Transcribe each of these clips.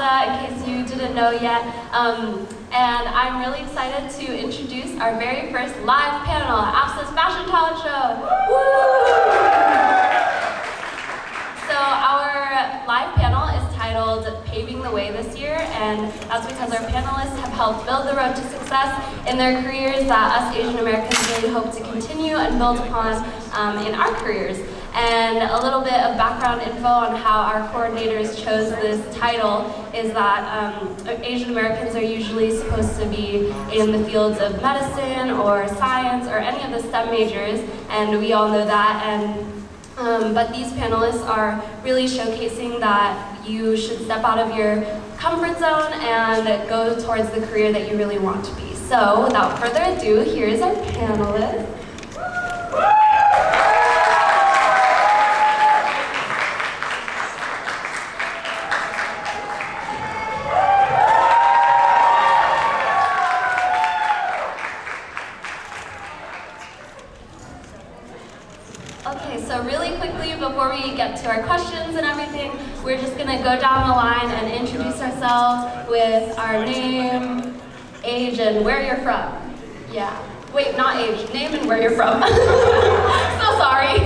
AFSA, in case you didn't know yet. And I'm really excited to introduce our very first live panel at AFSA's Fashion Talent Show. Woo! So our live panel is titled Paving the Way this year, and that's because our panelists have helped build the road to success in their careers that us Asian Americans really hope to continue and build upon in our careers. And a little bit of background info on how our coordinators chose this title is that Asian Americans are usually supposed to be in the fields of medicine or science or any of the STEM majors, and we all know that. But these panelists are really showcasing that you should step out of your comfort zone and go towards the career that you really want to be. So without further ado, here's our panelists. Okay, so really quickly before we get to our questions and everything, we're just gonna go down the line and introduce ourselves with our name, age, and where you're from. Yeah, wait, not age, name and where you're from. So sorry.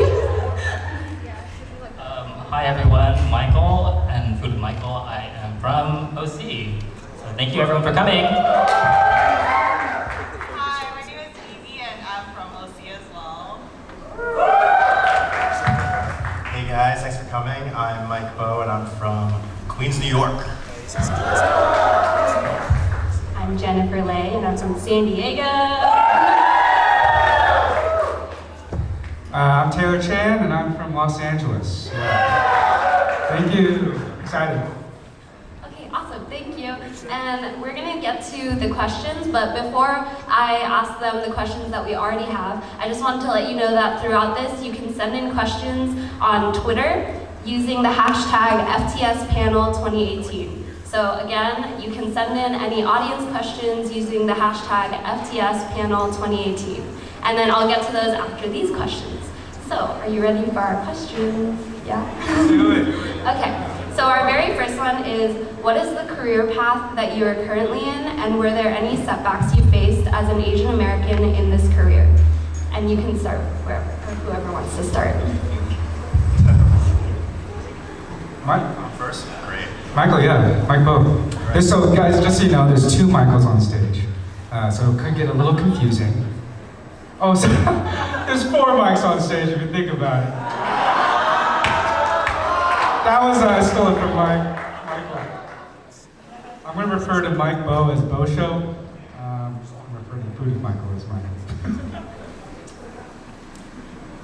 Hi everyone, Michael, and food Michael. I am from OC. So thank you everyone for coming. Hi, my name is Evie and I'm from OC as well. Hey guys, thanks for coming. I'm Mike Bowe and I'm from Queens, New York. I'm Jennifer Lay and I'm from San Diego. I'm Taylor Chan and I'm from Los Angeles. Thank you. Excited. Okay, awesome, thank you. And we're gonna get to the questions, but before I ask them the questions that we already have, I just wanted to let you know that throughout this, you can send in questions on Twitter using the hashtag FTS Panel 2018. So again, you can send in any audience questions using the hashtag FTS Panel 2018. And then I'll get to those after these questions. So, are you ready for our questions? Yeah? Let's do it. Okay, so our very first one is, what is the career path that you are currently in, and were there any setbacks you faced as an Asian American in this career? And you can start wherever, or whoever wants to start. Mike? First? Great. Michael, yeah, Mike Bowe. So guys, just so you know, there's two Michaels on stage. So it could get a little confusing. Oh, so there's four mics on stage if you think about it. That was stolen from Michael. I'm going to refer to Mike Bowe as Bowe Show. I'm referring to Foodie Michael as Mike.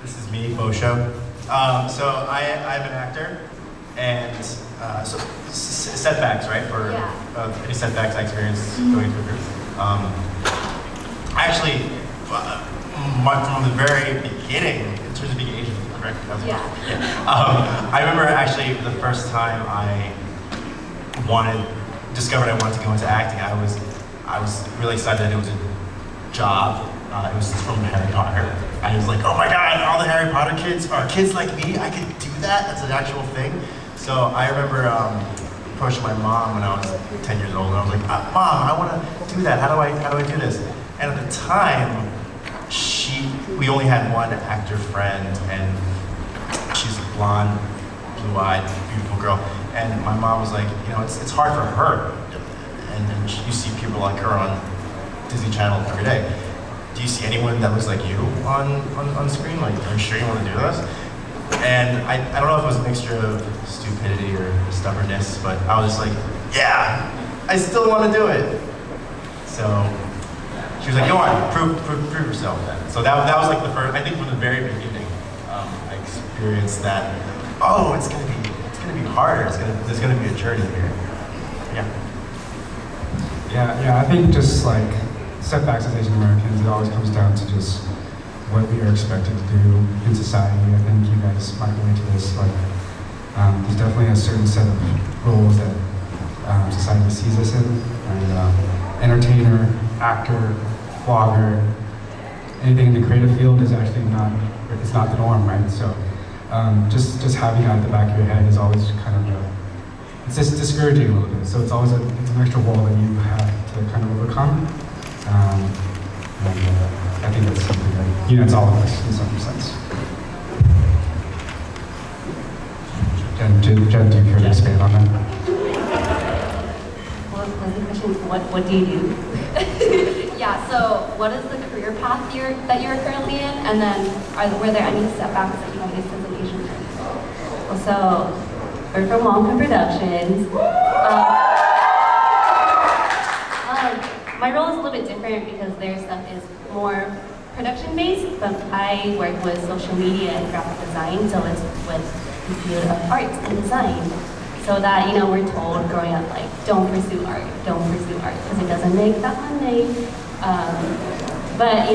This is me, Bowe Show. So I'm an actor, and so setbacks, right? For any setbacks I experienced going through a group. Actually, from the very beginning, in terms of being Asian, correct? Yeah. I remember actually the first time I discovered I wanted to go into acting. I was really excited that it was a job. It was from Harry Potter. I was like, oh my God, all the Harry Potter kids are kids like me. I could do that. That's an actual thing. So I remember approaching my mom when I was 10 years old, and I was like, Mom, I want to do that. How do I do this? And at the time, we only had one actor friend, and she's a blonde, blue-eyed, beautiful girl. And my mom was like, it's hard for her. And then you see people like her on Disney Channel every day. Do you see anyone that looks like you on screen? Like, are you sure you want to do this? And I don't know if it was a mixture of stupidity or stubbornness, but I was just like, yeah, I still want to do it. So she was like, go on, prove yourself then. So that was like the first, I think from the very beginning, I experienced that, oh, it's gonna be harder, there's gonna be a journey here. Yeah, I think just like setbacks as Asian Americans, it always comes down to just what we are expected to do in society. I think you guys might relate to this, like there's definitely a certain set of roles that society sees us in, and entertainer, actor, blogger, anything in the creative field is actually not the norm, right? So just having that at the back of your head is always kind of it's just discouraging a little bit. So it's always it's an extra wall that you have to kind of overcome. I think that's something that unites all of us in some sense. Jen, do you care to expand on that? What was the question? What do you do? Yeah, so what is the career path that you're currently in? And then were there any setbacks that you faced as an Asian person? So we're from Long Productions. My role is a little bit different because their stuff is more production-based, but I work with social media and graphic design, so it's with the field of art and design. So that, we're told growing up, like, don't pursue art, because it doesn't make that money. But,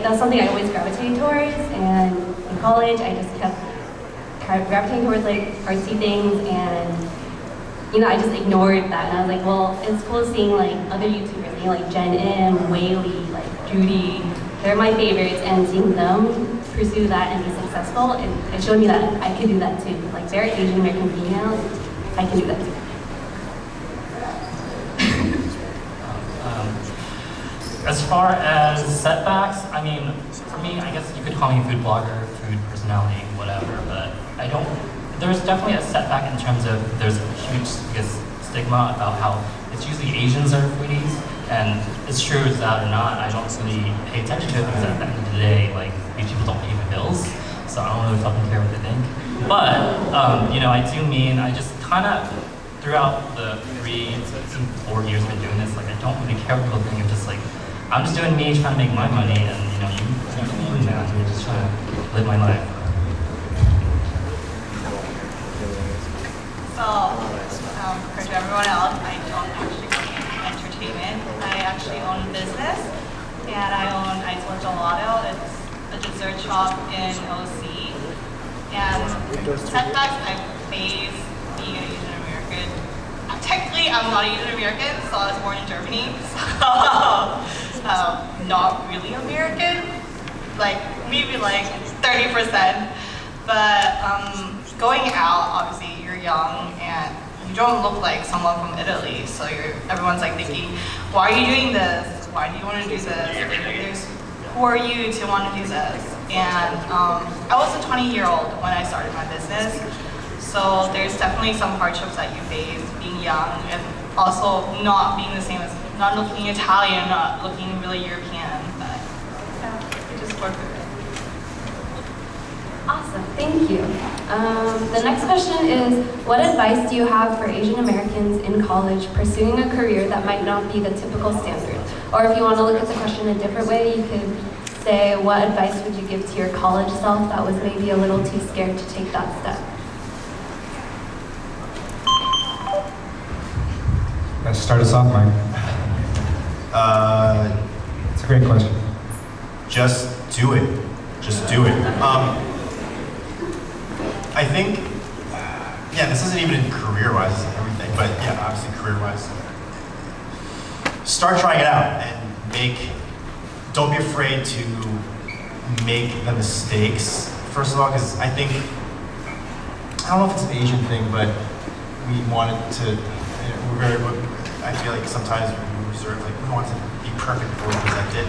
that's something I always gravitated towards, and in college, I just kept gravitating towards, like, artsy things, and, I just ignored that, and I was like, well, it's cool seeing, like, other YouTubers, like Jen M, Whaley, like, Judy, they're my favorites, and seeing them pursue that and be successful, it showed me that I could do that too. Like, they're Asian American females, I can do that too. As far as setbacks, for me, I guess you could call me a food blogger, food personality, whatever, but there's definitely a setback in terms of there's a huge stigma about how it's usually Asians are foodies, and it's true, is that or not, I don't really pay attention to it because at the end of the day, like, these people don't pay the bills, so I don't really fucking care what they think. But, I just kind of, throughout the 4 years I've been doing this, like, I don't really care what people think. I'm just like, I'm just doing me, trying to make my money, and, you man, I'm just trying to live my life. So, compared to everyone else, I don't actually work in entertainment. I actually own a business, and I own Iceland Gelato. It's a dessert shop in OC. And setbacks I face being an Asian American. Technically, I'm not Asian American, so I was born in Germany. So, not really American, like maybe like 30%. But going out, obviously, you're young and you don't look like someone from Italy, so everyone's like thinking, why are you doing this? Why do you want to do this? Who are you to want to do this? And I was a 20-year-old when I started my business, so there's definitely some hardships that you face being young, and also not being the same as, not looking Italian, not looking really European, but yeah, you just work with it. Awesome, thank you. The next question is, what advice do you have for Asian Americans in college pursuing a career that might not be the typical standard? Or if you want to look at the question a different way, you could say, what advice would you give to your college self that was maybe a little too scared to take that step? Let's start us off, Mike. It's a great question. Just do it. Just do it. I think, this isn't even career-wise, it's everything, but yeah, obviously career-wise. Start trying it out and don't be afraid to make the mistakes, first of all, because I think, I don't know if it's an Asian thing, but we wanted to, I feel like sometimes we reserve, like we want to be perfect before we present it,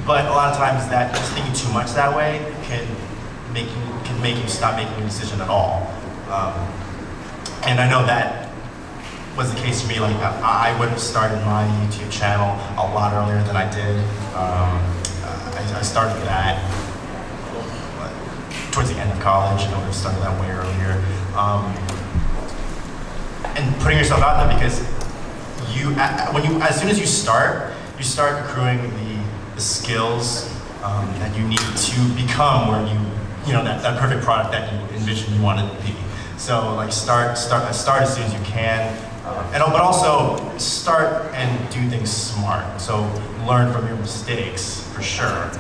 but a lot of times that just thinking too much that way can make you stop making a decision at all. And I know that was the case for me. Like I would have started my YouTube channel a lot earlier than I did. I started that towards the end of college. I would have started that way earlier. And putting yourself out there, because as soon as you start accruing the skills that you need to become where that perfect product that you envision you want it to be. So like start as soon as you can, but also start and do things smart. So learn from your mistakes for sure,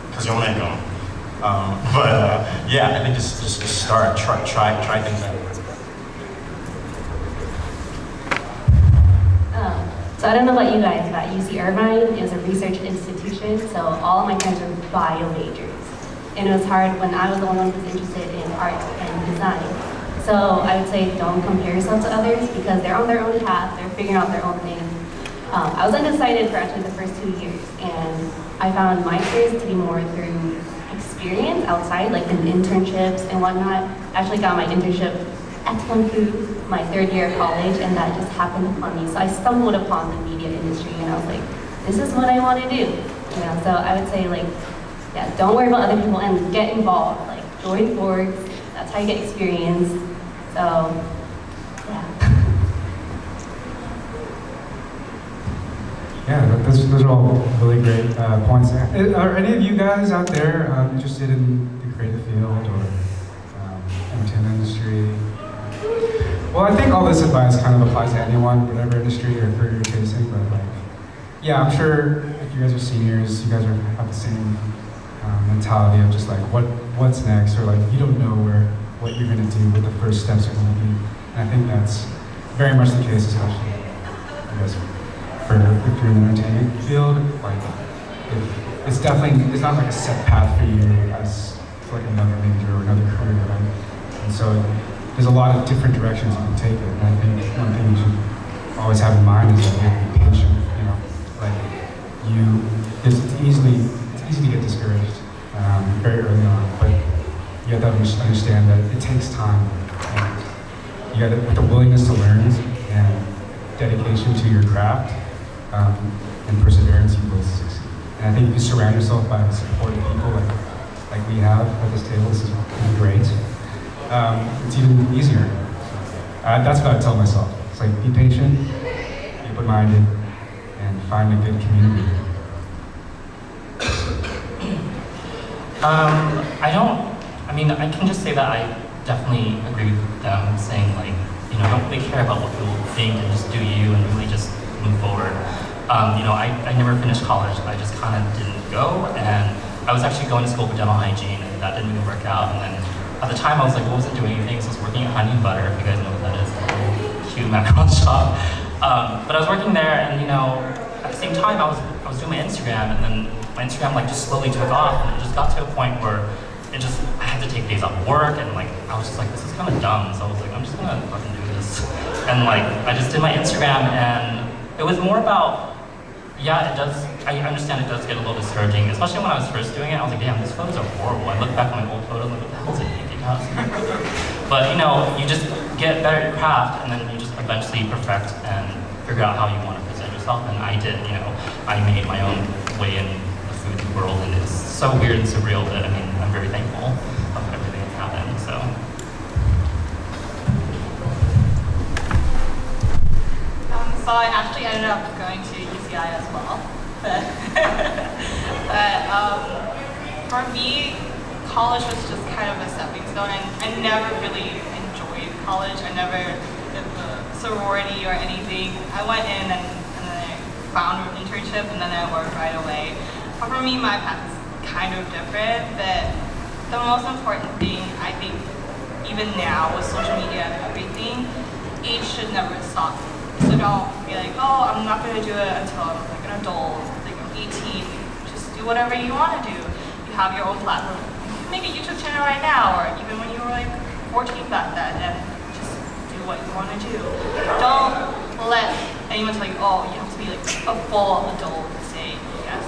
because you'll make them. I think just start, try things out. So I don't know about you guys, but UC Irvine is a research institution, so all of my friends were bio majors. And it was hard when I was the one who was interested in art and design. So I would say don't compare yourself to others because they're on their own path, they're figuring out their own thing. I was undecided for actually the first 2 years, and I found my experience to be more through experience outside, like in internships and whatnot. I actually got my internship at Kung Fu my 3rd year of college, and that just happened upon me. So I stumbled upon the media industry, and I was like, this is what I want to do. You know, so I would say like, yeah, don't worry about other people and get involved. Like join boards. That's how you get experience. So, yeah. Yeah, those are all really great points. Are any of you guys out there interested in the creative field or entertainment industry? Well, I think all this advice kind of applies to anyone, whatever industry or career you're chasing. But like, yeah, I'm sure if you guys are seniors, you guys have the same mentality of just like what's next, or like you don't know what you're going to do, what the first steps are going to be. And I think that's very much the case, especially I guess if you're in the entertainment field. Like, it's not like a set path for you as like another major or another career, right? And so there's a lot of different directions you can take it. And I think one thing you should always have in mind is that you have to be patient. You know, like it's easy to get discouraged very early on, but you have to understand that it takes time. And you got to, with the willingness to learn and dedication to your craft and perseverance, you will succeed. And I think if you surround yourself by supportive people like we have at this table, this is really great. It's even easier. That's what I tell myself. It's like be patient, be open-minded, and find a good community. I can just say that I definitely agree with them saying like, you know, don't really care about what people think and just do you and really just move forward. I never finished college. I just kind of didn't go, and I was actually going to school for dental hygiene, and that didn't really work out. And then at the time I was like, well, I wasn't doing anything, so I was working at Honey and Butter, if you guys know what that is, a little cute macaroni shop. But I was working there, and at the same time I was doing my Instagram, and then my Instagram like just slowly took off, and it just got to a point where I had to take days off work, and like I was just like, this is kind of dumb. So I was like, I'm just gonna fucking do this, and like I just did my Instagram, and it was more about, yeah, it does. I understand it does get a little discouraging, especially when I was first doing it. I was like, damn, these photos are horrible. I look back at my old photos, like, what the hell is it thinking about? But you just get better at your craft, and then you just eventually perfect and figure out how you want to present yourself. And I did. I made my own way in the food world, and it's so weird and surreal that I'm very thankful of everything that's happened. So. So I actually ended up going to UCI as well, but for me, college was just kind of a stepping stone, and I never really enjoyed college. I never did the sorority or anything. I went in and then I found an internship, and then I worked right away. But for me, my path is kind of different, but the most important thing, I think, even now with social media and everything, age should never stop. So don't be like, oh, I'm not going to do it until I'm like an adult, like I'm 18. Just do whatever you want to do. You have your own platform. You can make a YouTube channel right now, or even when you were like 14 back then, and just do what you want to do. Don't let anyone tell you, oh, you have to be like a full adult to say, yes,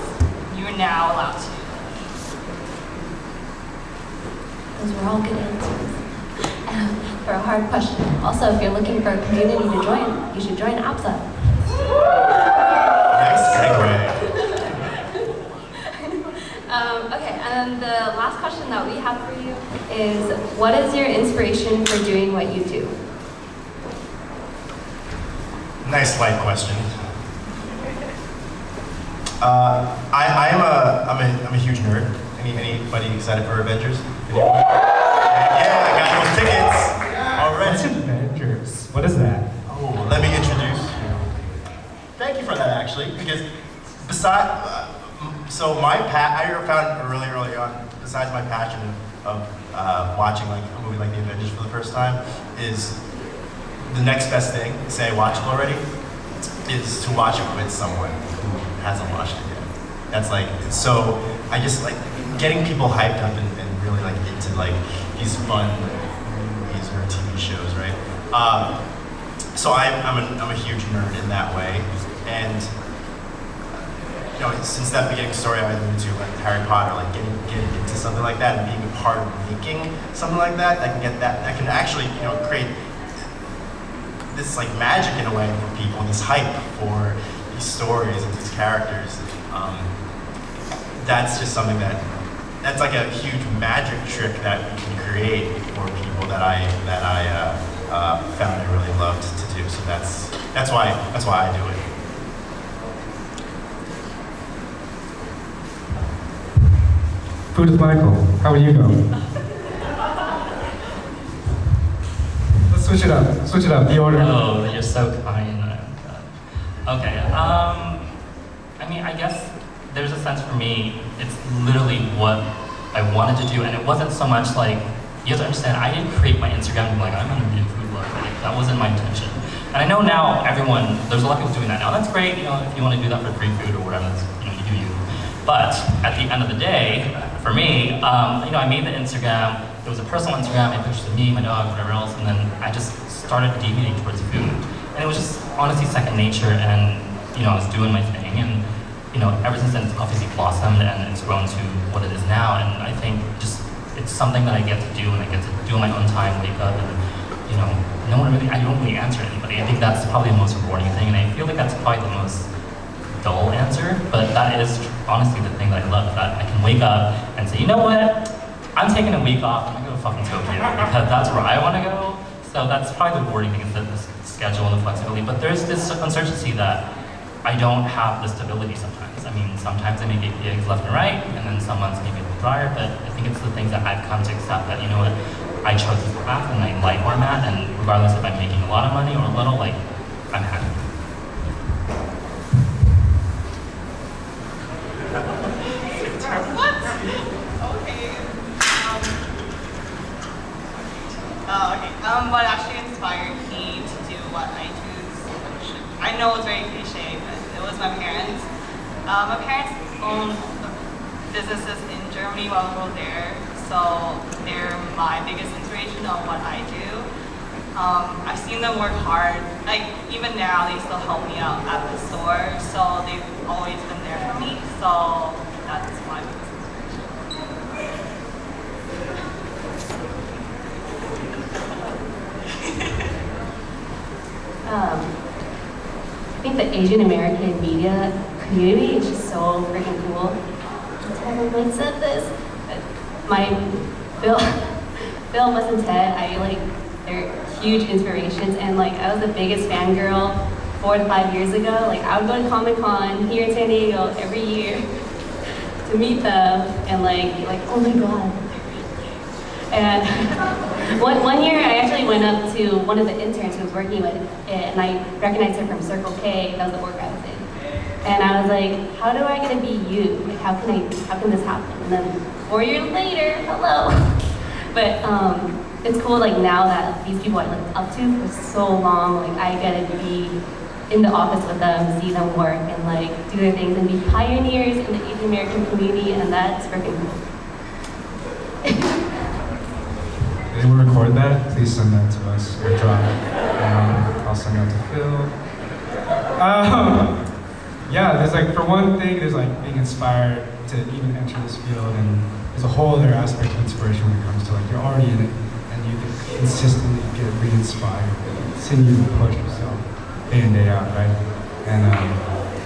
you're now allowed to. Those were all good answers. For a hard question. Also, if you're looking for a community to join, you should join APSA. Nice segue. Okay, and the last question that we have for you is, what is your inspiration for doing what you do? Nice light question. I'm a huge nerd. Anybody excited for Avengers? Yeah, I got those tickets. What's Avengers? What is that? Oh, let me introduce you. Thank you for that, actually, because I found really early on, besides my passion of watching like a movie like The Avengers for the first time, is the next best thing. Say I watched it already, is to watch it with someone who hasn't watched it yet. That's like, so I just like getting people hyped up and really like into like these fun movies or TV TV shows, right? So I'm a huge nerd in that way, and you know, since that beginning story I alluded to, like Harry Potter, like getting into something like that and being a part of making something like that, that can actually, you know, create this like magic in a way for people, and this hype for these stories and these characters. That's just something that's like a huge magic trick that we can create for people that I found I really loved to do. So that's why I do it. Food with Michael, how are you going? Let's switch it up, the order. Oh, you're so kind. Okay, I mean, I guess there's a sense for me, it's literally what I wanted to do, and it wasn't so much like, you have to understand, I didn't create my Instagram and be like, I'm gonna be a food blogger. Like, that wasn't my intention. And I know now there's a lot of people doing that now. That's great, you know, if you want to do that for free food or whatever, that's, you know, you do you. But at the end of the day, for me, you know, I made the Instagram. It was a personal Instagram. I pictures of me, my dog, whatever else, and then I just started deviating towards food. And it was just honestly second nature, and you know, I was doing my thing, and you know, ever since then, it's obviously blossomed and it's grown to what it is now. And I think just it's something that I get to do, and I get to do on my own time, wake up, and you know, I don't really answer anybody. I think that's probably the most rewarding thing, and I feel like that's probably the most dull answer, but that is honestly the thing that I love, that I can wake up and say, you know what, I'm taking a week off, I'm gonna go to fucking Tokyo, because that's where I wanna go. So that's probably the rewarding thing, is the schedule and the flexibility, but there's this uncertainty that I don't have the stability sometimes. I mean, sometimes I may get gigs left and right, and then some months maybe a little drier, but I think it's the things that I've come to accept, that, you know what, I chose this path and I like where I'm at, and regardless if I'm making a lot of money or a little, like, I'm happy. What? Okay. What actually inspired me to do what I do? I know it's very cliche, but it was my parents. My parents own businesses in Germany while we were there, so they're my biggest inspiration on what I do. I've seen them work hard. Like, even now, they still help me out at the store, so they've always been there for me. So that's my biggest inspiration. I think the Asian American media community is just so freaking cool. I said this. My Phil, Wes, and Ted, they're huge inspirations, and like I was the biggest fangirl 4 to 5 years ago. Like I would go to Comic-Con here in San Diego every year to meet them, and like oh my god. And one year I actually went up to one of the interns who was working with it, and I recognized her from Circle K. That was the org I was in. And I was like, how do I get to be you? Like, how can this happen? And then 4 years later, hello. But it's cool, like now that these people I looked up to for so long, like I get to be in the office with them, see them work, and like do their things, and be pioneers in the Asian American community, and that's freaking cool. If anyone record that, please send that to us or drop it. I'll send that to Phil. Yeah, there's like, for one thing, there's like being inspired to even enter this field, and there's a whole other aspect of inspiration when it comes to like, you're already in it, and you can consistently get re-inspired and continue to push yourself day in, day out, right? And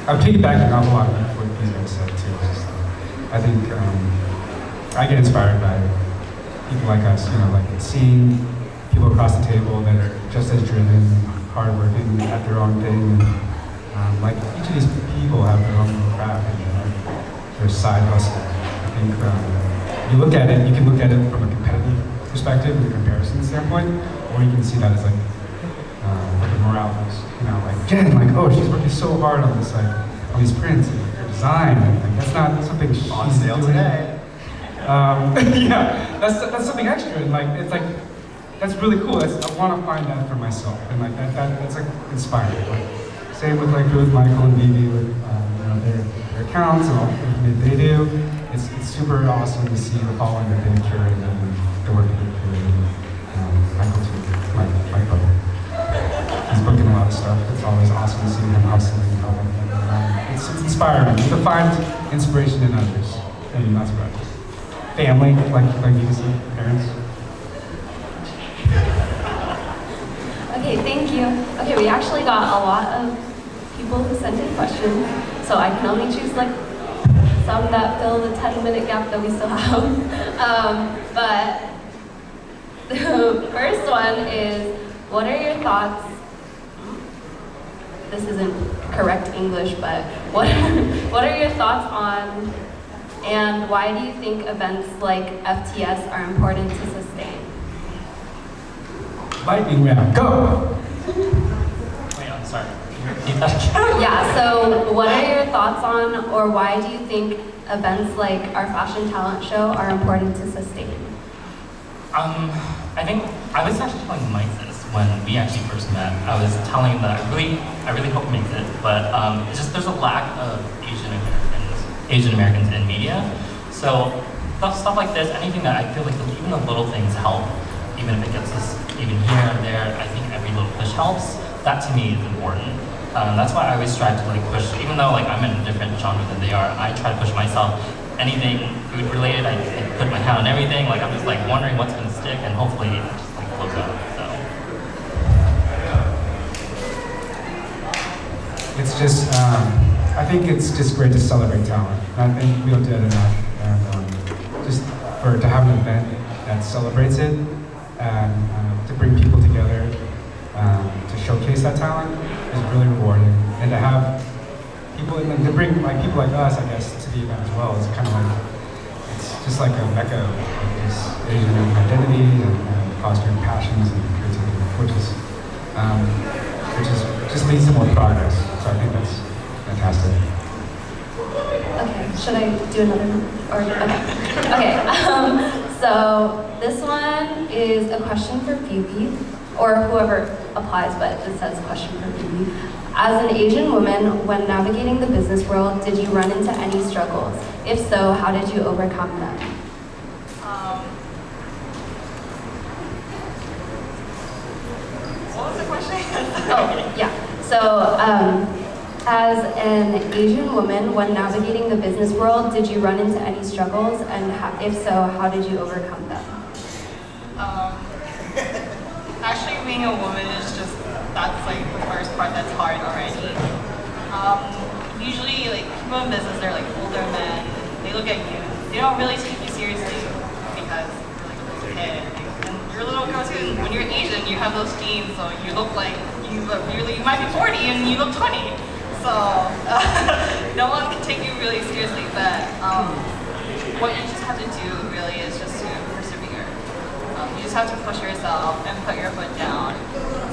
I would piggyback an awful lot of what you guys said too. Just, I think I get inspired by people like us, you know, like seeing people across the table that are just as driven, hardworking, at their own thing. And, like each of these people have their own little craft and their side hustle. I think you look at it, you can look at it from a competitive perspective, with a comparison standpoint, or you can see that as like a morale boost. You know, like Jen, like, oh, she's working so hard on this, like on these prints and her design. Like that's not something she's on sale doing today. Yeah, that's something extra, and like it's like that's really cool. I want to find that for myself, and like that's like inspiring. Like, same with like with Michael and Vivi with you know, their accounts and all the things they do. It's super awesome to see the following that they've curated and the work that they've created. Michael too. this stuff. It's always awesome to see him hustling and helping. It's inspiring. You can find inspiration in others, and that's about it. Family, like you see, parents. Okay, thank you. Okay, we actually got a lot of people who sent in questions, so I can only choose like some that fill the 10-minute gap that we still have. But the first one is, what are your thoughts? This isn't correct English, but what are your thoughts on, and why do you think events like FTS are important to sustain? Lightning round, go! Wait, I'm sorry. Can you repeat that again? Yeah, so what are your thoughts on, or why do you think events like our fashion talent show are important to sustain? I think I was actually telling Mike this when we actually first met. I was telling him that I really hope he makes it, but it's just there's a lack of Asian Americans in media. So stuff like this, anything that I feel like even the little things help, even if it gets us even here and there. I think every little push helps. That to me is important. That's why I always strive to like push, even though like I'm in a different genre than they are. I try to push myself. Anything food related, I put my hand on everything. Like I'm just like wondering what's gonna stick, and hopefully it just like blows up. So It's just, I think it's just great to celebrate talent. I think we don't do that enough. And just to have an event that celebrates it and to bring people together to showcase that talent is really rewarding. And to have people, and to bring like people like us, I guess, to the event as well. It's kind of like, it's just like a mecca of this Asian identity and fostering passions and creativity, which just leads to more progress. So I think that's fantastic. Okay, should I do another one? Or, okay, so this one is a question for Phoebe, or whoever applies, but it says question for Phoebe. As an Asian woman, when navigating the business world, did you run into any struggles? If so, how did you overcome them? What was the question? Oh, yeah. So, as an Asian woman, when navigating the business world, did you run into any struggles? And if so, how did you overcome them? Actually, being a woman is just, that's like the first part that's hard already. Usually, like, people in business, they're like older men, they look at you, they don't really take you seriously because you're like a little kid. And you're a little girl too, when you're Asian, you have those genes, so you look like, you might be 40 and you look 20. So, no one can take you really seriously, but what you just have to do really is just to persevere. You just have to push yourself and put your foot down.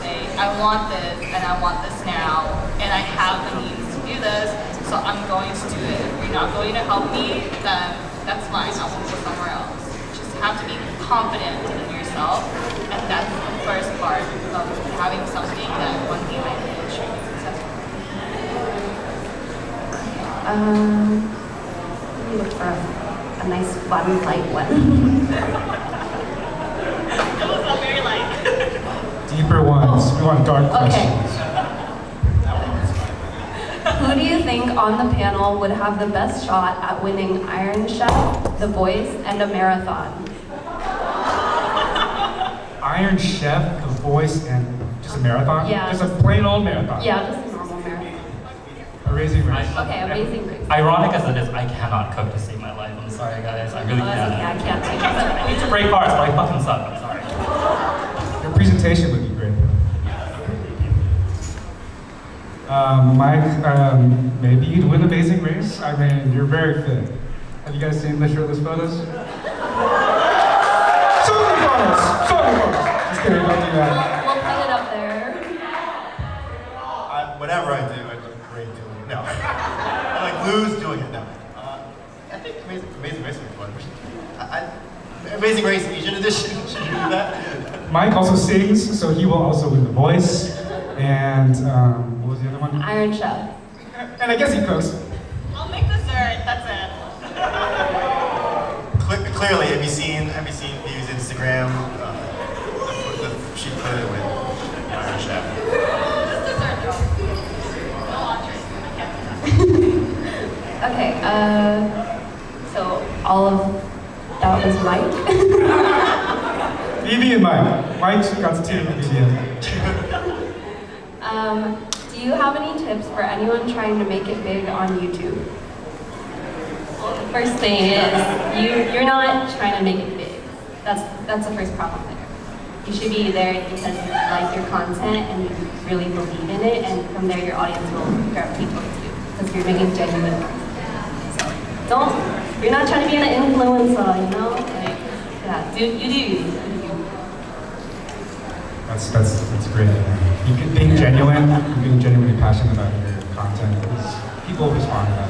Say, I want this and I want this now, and I have the means to do this, so I'm going to do it. If you're not going to help me, then that's fine, I will go somewhere else. You just have to be confident in yourself, and that's the first part of having something that one day might be extremely successful. Let me look for a nice, fun, light one. It was not very light. Deeper ones. We want dark Okay. questions. Who do you think on the panel would have the best shot at winning Iron Chef, The Voice, and a marathon? Iron Chef, The Voice, and just a marathon? Yeah. Just a plain old marathon. Yeah, just a normal marathon. Amazing race. Okay, amazing race. ironic as it is, I cannot cook to save my life. I'm sorry, guys. I really Oh, that's okay, I can't. can't take I need to break hearts, but I fucking suck. I'm sorry. Your presentation would be great. Mike, maybe you'd win Amazing Race. I mean, you're very fit. Have you guys seen the shirtless photos? Show me photos! Show me photos! Just kidding, don't do that. We'll put it up there. Whatever I do, I look great doing it. No. I like lose doing it. No. I think Amazing Race would be fun. Amazing Race Asian Edition. Should you do that? Mike also sings, so he will also win The Voice. And what was the other one? Iron Chef. And I guess he cooks. I'll make dessert, that's it. Clearly, have you seen View's Instagram? She put it with Iron Chef. This dessert Okay, so all of that was Mike. Evie and Mike. Mike's got to two. Do you have any tips for anyone trying to make it big on YouTube? Well, the first thing is you're not trying to make it big. That's the first problem there. You should be there because you like your content and you really believe in it, and from there your audience will gravitate towards you because you're making genuine content. So you're not trying to be an influencer, you know? Like, yeah, you do you. That's great. Being genuine, being genuinely passionate about your content, people respond to that.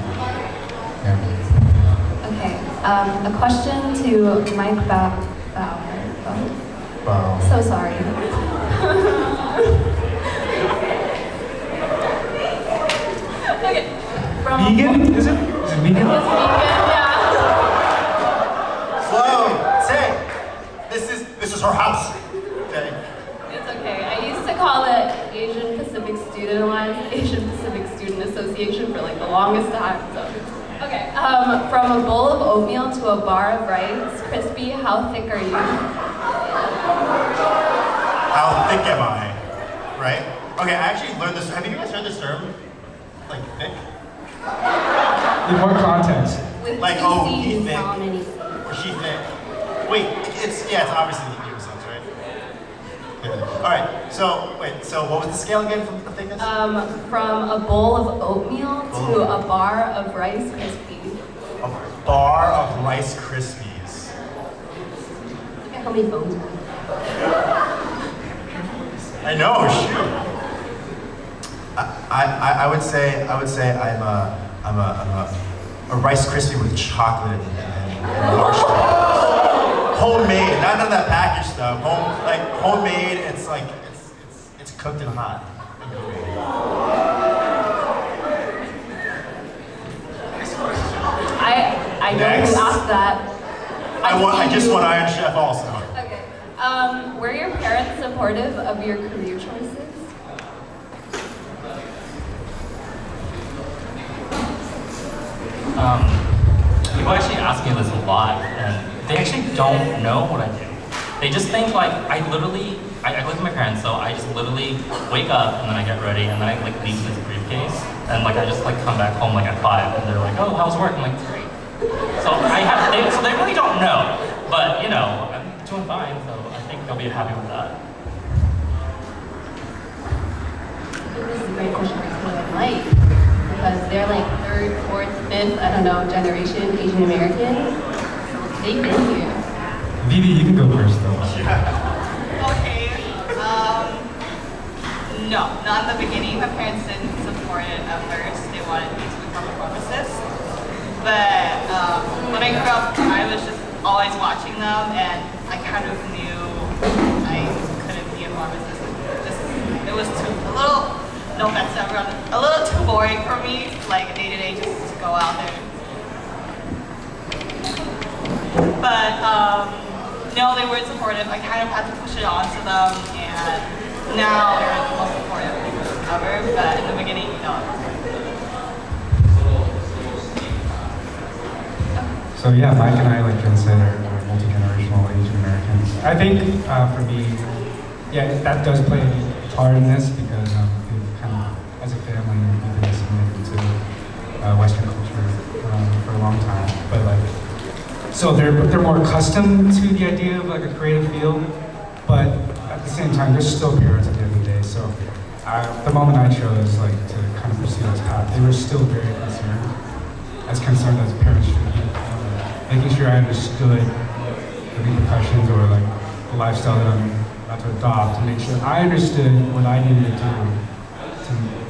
Yeah. Okay, a question to Mike Bauer. Wow. So sorry. Okay. Vegan? Is it vegan? It's vegan, yeah. Slow, say, this is her house. Okay. It's okay. I used to call it Asian Pacific Student Alliance, Asian Pacific Student Association for like the longest time. So, okay. From a bowl of oatmeal to a bar of rice, crispy. How thick are you? How thick am I? Right? Okay, I actually learned this. Have you guys heard this term? Like thick? In what context? With Like, two oh, C's, he's thick. how many C's? Or she thick? Wait, it's obviously the equal sense, right? Alright, so what was the scale again from the thickness? From a bowl of oatmeal to a bar of Rice Krispies. A bar of Rice Krispies. Look at how many phones are. I know, shoot. I would say I'm a Rice Krispie with chocolate and marshmallows. Homemade, not none of that packaged stuff. Homemade. It's like it's cooked and hot. I know Next. who asked that. I just want Iron Chef also. Okay. Were your parents supportive of your career choices? People actually ask me this a lot, and they actually don't know what I do. They just think like I live with my parents, so I just literally wake up and then I get ready and then I like leave this briefcase and like I just like come back home like at 5 and they're like, oh, how's work? I'm like, it's great. So they really don't know, but you know, I'm doing fine, so I think they'll be happy with that. This is a great question for someone like Mike, because they're like 3rd, 4th, 5th, I don't know, generation Asian American. They've been here. Vivi, you can go first though. Okay. No, not in the beginning. My parents didn't support it at first. They wanted me to become a pharmacist. But when I grew up, I was just always watching them, and I kind of knew I couldn't be a pharmacist. It was a little, no offense to everyone, a little too boring for me, like day to day, just to go out there. But no, they weren't supportive. I kind of had to push it onto them, and now they're the most supportive ever. But in the beginning, no. So yeah, Mike and I, like Jen said, are multi-generational Asian Americans. I think for me, yeah, that does play a part in this because we've kind of, as a family, we've been assimilated to Western culture for a long time. But like, so they're more accustomed to the idea of like a creative field, but at the same time, they're still parents at the end of the day. So the moment I chose like to kind of pursue this path, they were still very concerned as parents should be, making sure I understood the repercussions or like the lifestyle that I'm about to adopt, to make sure I understood what I needed to do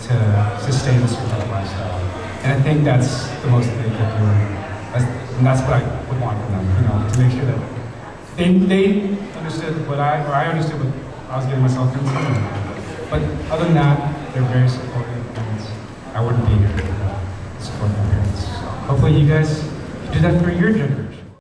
to sustain a certain type of lifestyle. And I think that's the most that they could do. And that's what I would want from them, you know, to make sure that they understood what I understood what I was getting myself into. But other than that, they're very supportive, and I wouldn't be here without the support of my parents. So hopefully you guys do that for your generation.